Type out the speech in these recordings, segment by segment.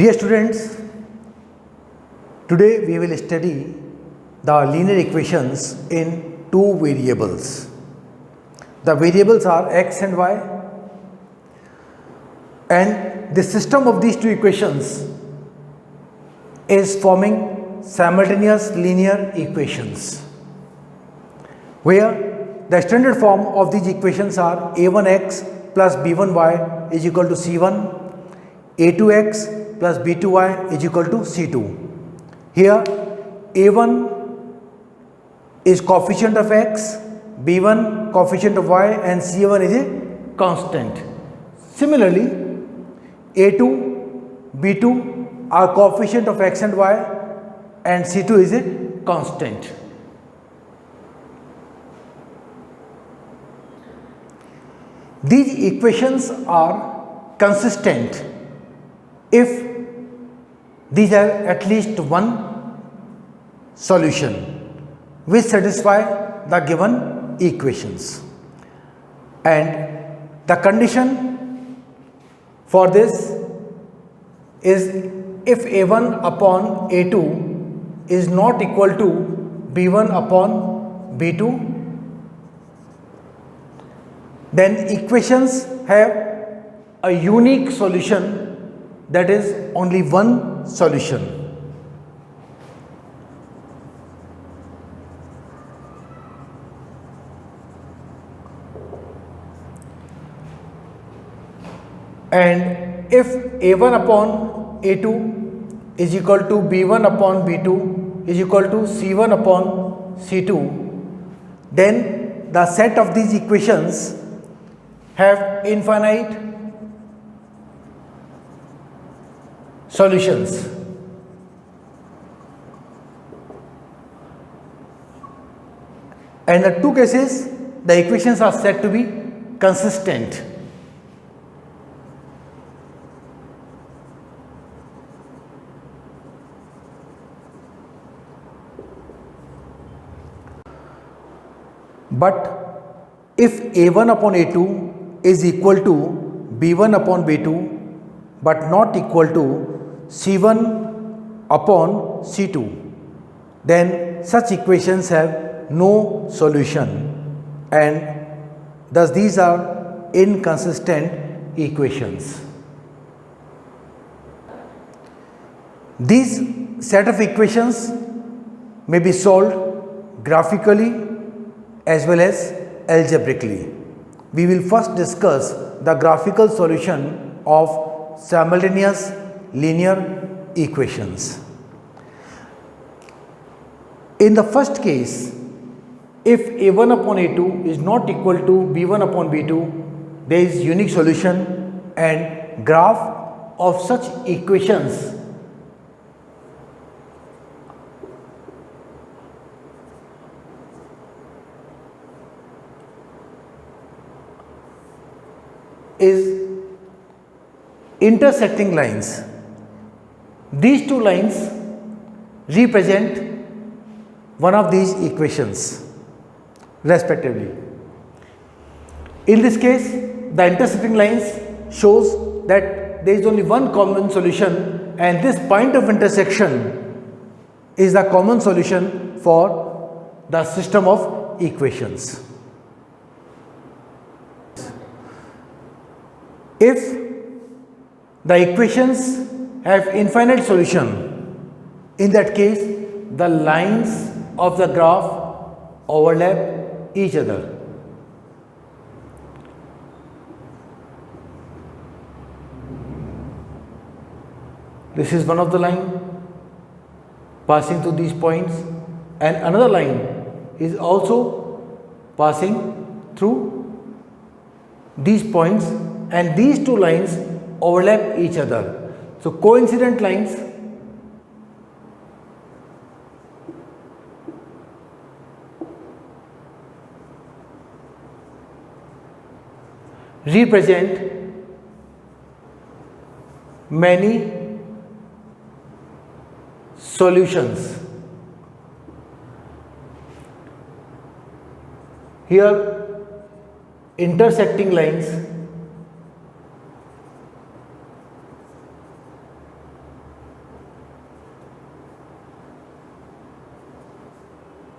Dear students, today we will study the linear equations in two variables. The variables are x and y, and the system of these two equations is forming simultaneous linear equations, where the standard form of these equations are a1x plus b1y is equal to c1, a2x plus b2y is equal to c2. Here a1 is coefficient of x, b1 coefficient of y, and c1 is a constant. Similarly, a2, b2 are coefficient of x and y, and c2 is a constant. These equations are consistent if these have at least one solution which satisfy the given equations, and the condition for this is if a1 upon a2 is not equal to b1 upon b2, then equations have a unique solution, that is only one solution. And if a1 upon a2 is equal to b1 upon b2 is equal to c1 upon c2, then the set of these equations have infinite solutions. And in the two cases, the equations are said to be consistent. But if a1 upon a2 is equal to b1 upon b2 but not equal to c1 upon c2, then such equations have no solution, and thus these are inconsistent equations. These set of equations may be solved graphically as well as algebraically. We will first discuss the graphical solution of simultaneous linear equations. In the first case, if a1 upon a2 is not equal to b1 upon b2, there is unique solution, and graph of such equations is intersecting lines. These two lines represent one of these equations respectively. In this case, the intersecting lines shows that there is only one common solution, and this point of intersection is the common solution for the system of equations. If the equations have infinite solution, in that case the lines of the graph overlap each other. This is one of the line passing through these points, and another line is also passing through these points, and these two lines overlap each other. So coincident lines represent many solutions. Here intersecting lines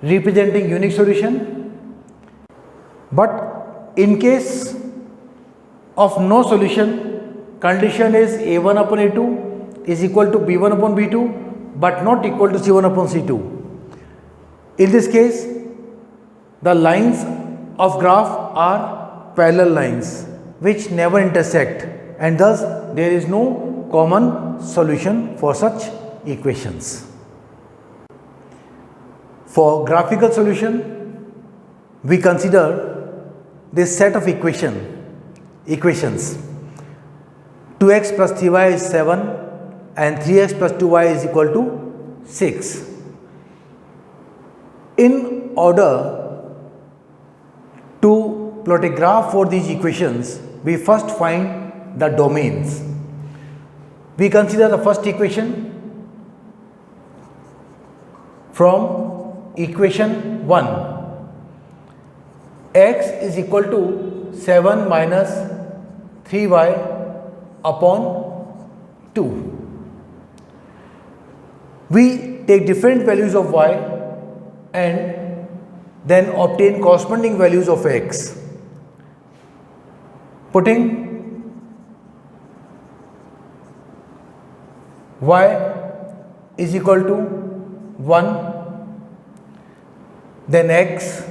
representing unique solution. But in case of no solution, condition is a1 upon a2 is equal to b1 upon b2 but not equal to c1 upon c2. In this case, the lines of graph are parallel lines which never intersect, and thus there is no common solution for such equations. For graphical solution, we consider this set of equations. 2x plus 3y is 7 and 3x plus 2y is equal to 6. In order to plot a graph for these equations, we first find the domains. We consider the first equation from equation 1. X is equal to 7 minus 3y upon 2. We take different values of y and then obtain corresponding values of x. Putting y is equal to 1, then x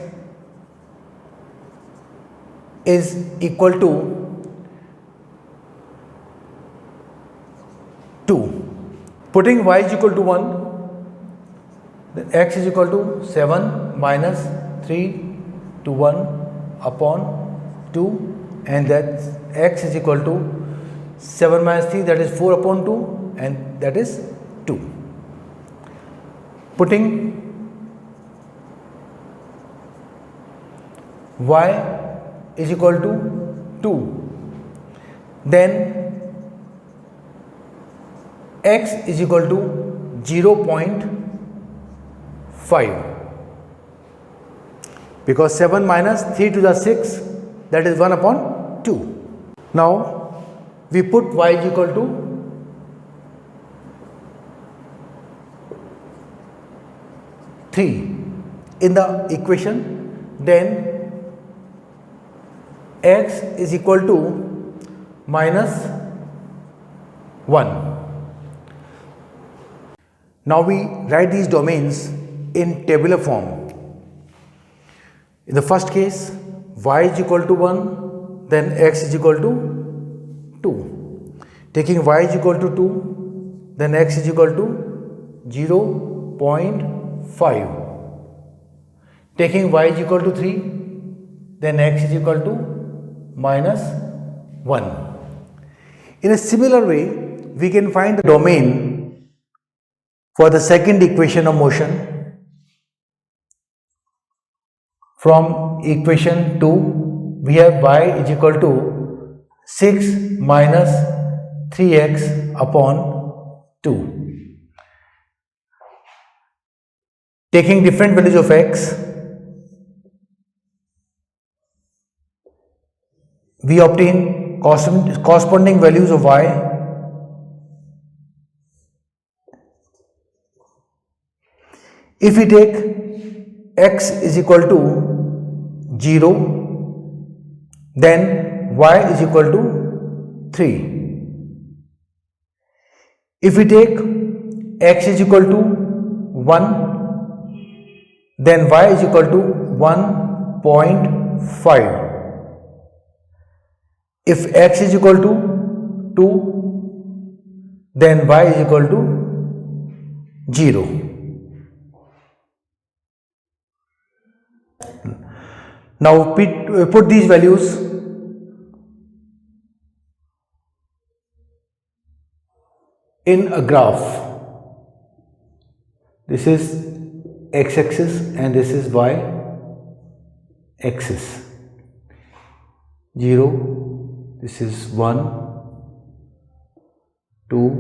is equal to 2. Putting y is equal to 1, then x is equal to 7 minus 3 to 1 upon 2, and that x is equal to 7 minus 3, that is 4 upon 2, and that is 2. Putting y is equal to 2, then x is equal to 0.5, because 7 minus 3 to the 6, that is 1 upon 2. Now we put y is equal to 3 in the equation, then x is equal to minus 1. Now we write these domains in tabular form. In the first case, y is equal to 1, then x is equal to 2. Taking y is equal to 2, then x is equal to 0.5. Taking y is equal to 3, then x is equal to minus 1. In a similar way, we can find the domain for the second equation of motion. From equation 2, we have y is equal to 6 minus 3x upon 2. Taking different values of x, we obtain corresponding values of y. If we take x is equal to 0, then y is equal to 3. If we take x is equal to 1, then y is equal to 1.5. If x is equal to 2, then y is equal to 0. Now put these values in a graph. This is x-axis and this is y-axis. 0, this is 1, 2,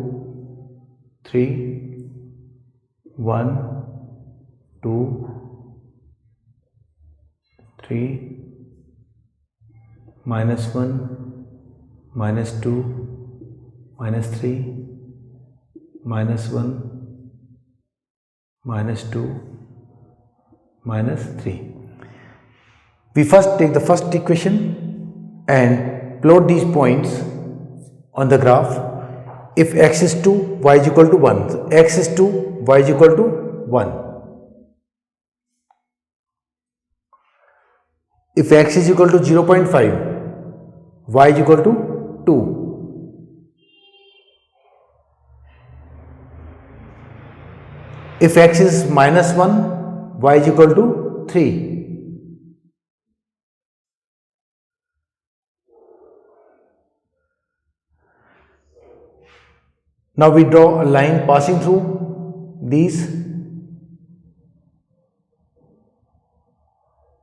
3, 1, 2, 3, minus 1, minus 2, minus 3, minus 1, minus 2, minus 3. We first take the first equation and plot these points on the graph. If x is 2, y is equal to 1. So x is 2, y is equal to 1. If x is equal to 0.5, y is equal to 2. If x is minus 1, y is equal to 3. Now we draw a line passing through these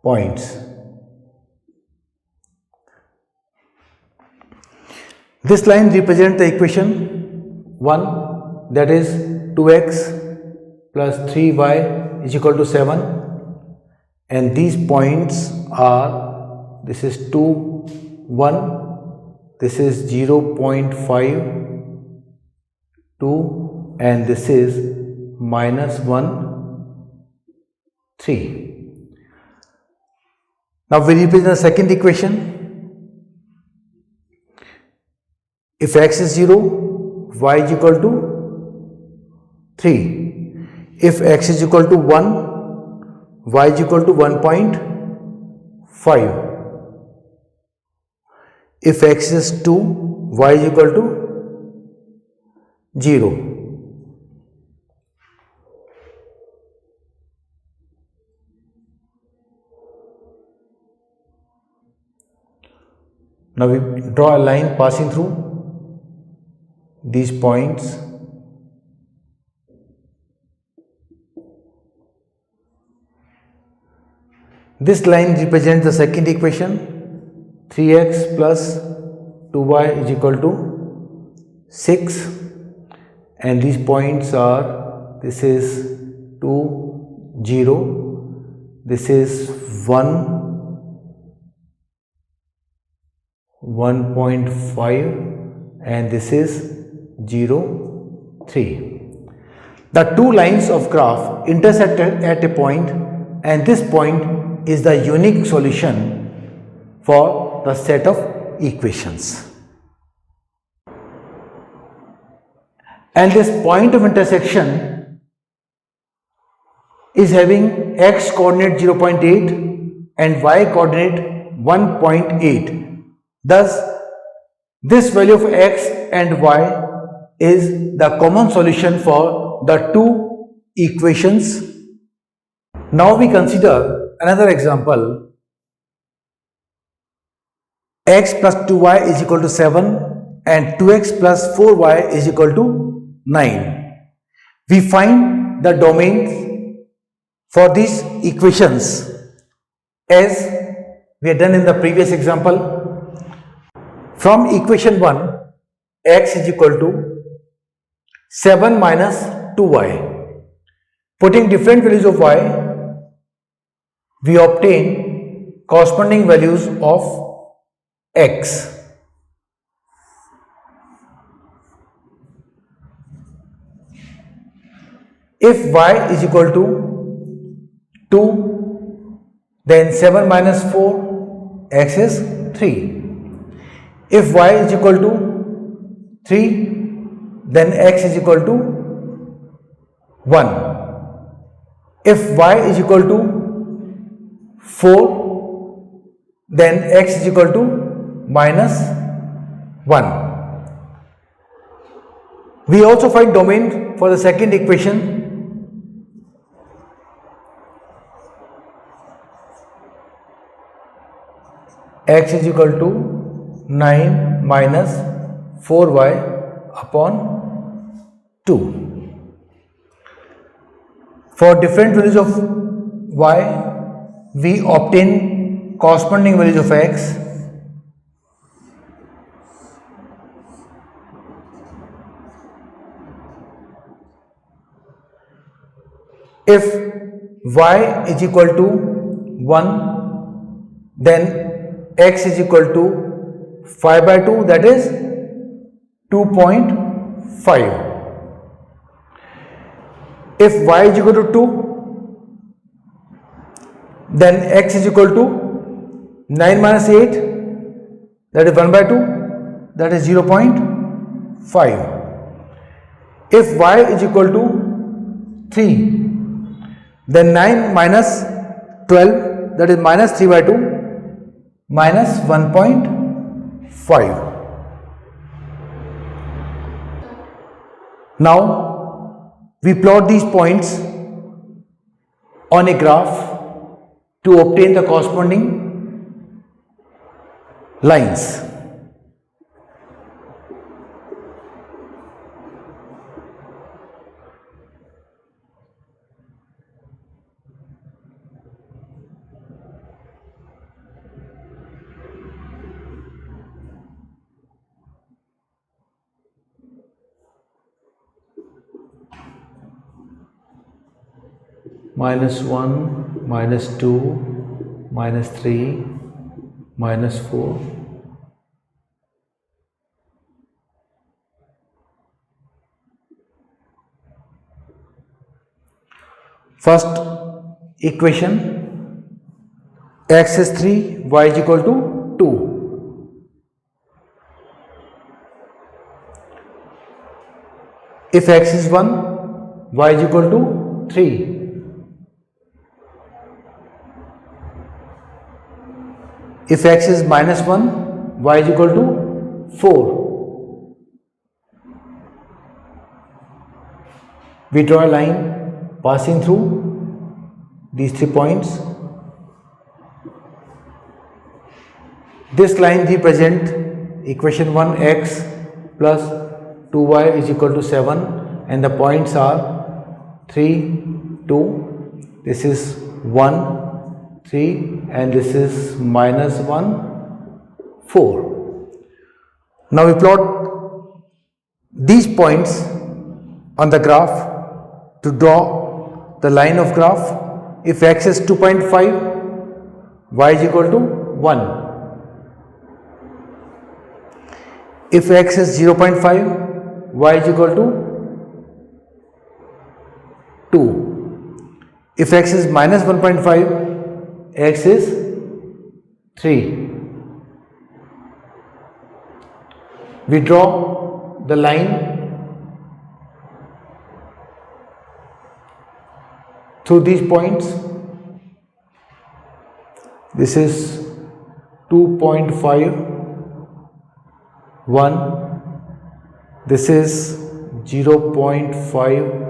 points. This line represents the equation 1, that is 2x plus 3y is equal to 7, and these points are, this is 2, 1, this is 0.5, 2, and this is minus 1, 3. Now we represent the second equation. If x is 0, y is equal to 3. If x is equal to 1, y is equal to 1.5. If x is 2, y is equal to 0. Now we draw a line passing through these points. This line represents the second equation. 3x plus 2y is equal to 6, and these points are, this is 2, 0, this is 1, 1.5, and this is 0, 3. The two lines of graph intersected at a point, and this point is the unique solution for the set of equations. And this point of intersection is having x coordinate 0.8 and y coordinate 1.8. Thus, this value of x and y is the common solution for the two equations. Now we consider another example. X plus 2y is equal to 7 and 2x plus 4y is equal to 9. We find the domains for these equations as we had done in the previous example. From equation 1, x is equal to 7 minus 2y. Putting different values of y, we obtain corresponding values of x. If y is equal to 2, then 7 minus 4, x is 3. If y is equal to 3, then x is equal to 1. If y is equal to 4, then x is equal to minus 1. We also find domain for the second equation. X is equal to 9 minus 4y upon 2. For different values of y, we obtain corresponding values of x. If y is equal to 1, then x is equal to 5 by 2, that is 2.5. If y is equal to 2, then x is equal to 9 minus 8, that is 1 by 2, that is 0.5. If y is equal to 3, then 9 minus 12, that is minus 3 by 2, minus 1.5. Now we plot these points on a graph to obtain the corresponding lines. Minus 1, minus 2, minus 3, minus 4. First equation, x is 3, y is equal to 2. If x is 1, y is equal to 3. If x is minus 1, y is equal to 4. We draw a line passing through these 3 points. This line represents equation 1, x plus 2y is equal to 7, and the points are 3, 2, this is 1, 3, and this is minus 1, 4. Now we plot these points on the graph to draw the line of graph. If x is 2.5, y is equal to 1. If x is 0.5, y is equal to 2. If x is minus 1.5, x is 3. We draw the line through these points. This is 2.5, 1. This is 0.5,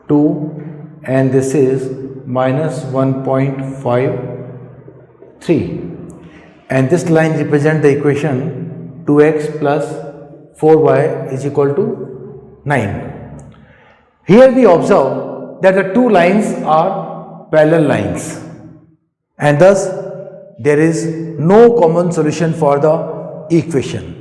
2, and this is minus 1.53, and this line represents the equation 2x plus 4y is equal to 9. Here we observe that the two lines are parallel lines, and thus there is no common solution for the equation.